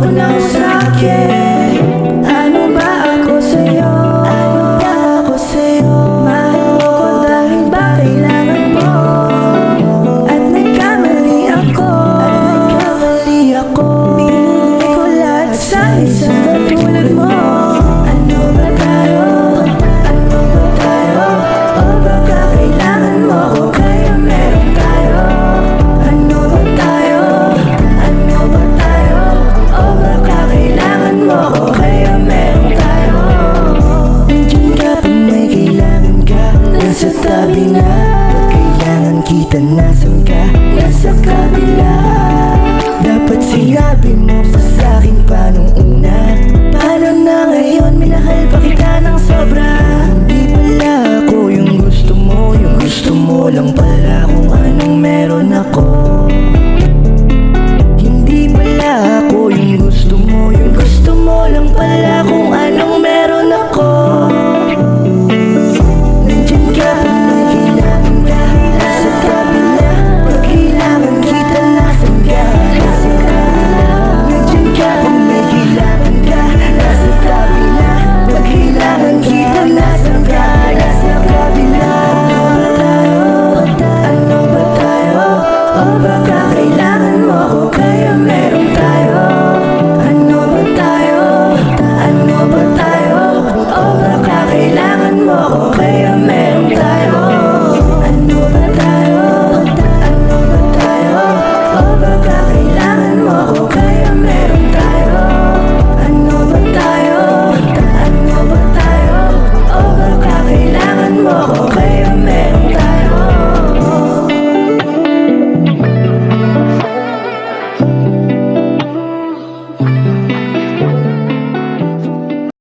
ka nang sa'kin. Ano ba ako sa'yo? Ano ba ako sa'yo? Mahal mo ko dahil ba kailangan mo? At nagkamali ako. Binigay ko lahat sa isang katulad mo. Ano ba tayo? Ano ba tayo? O baka kailangan mo ko kaya meron tayo? Ano ba tayo? Ano ba tayo? O baka kailangan mo ko kaya meron tayo? Nandiyan ka pag may kailangan ka. Nasa tabi na. Pag kailangan kita nasan ka? Nasa kabila. Dapat sinabi mo pa sa'kin pa nung una. Paano na ngayon minahal pa kita ng sobra?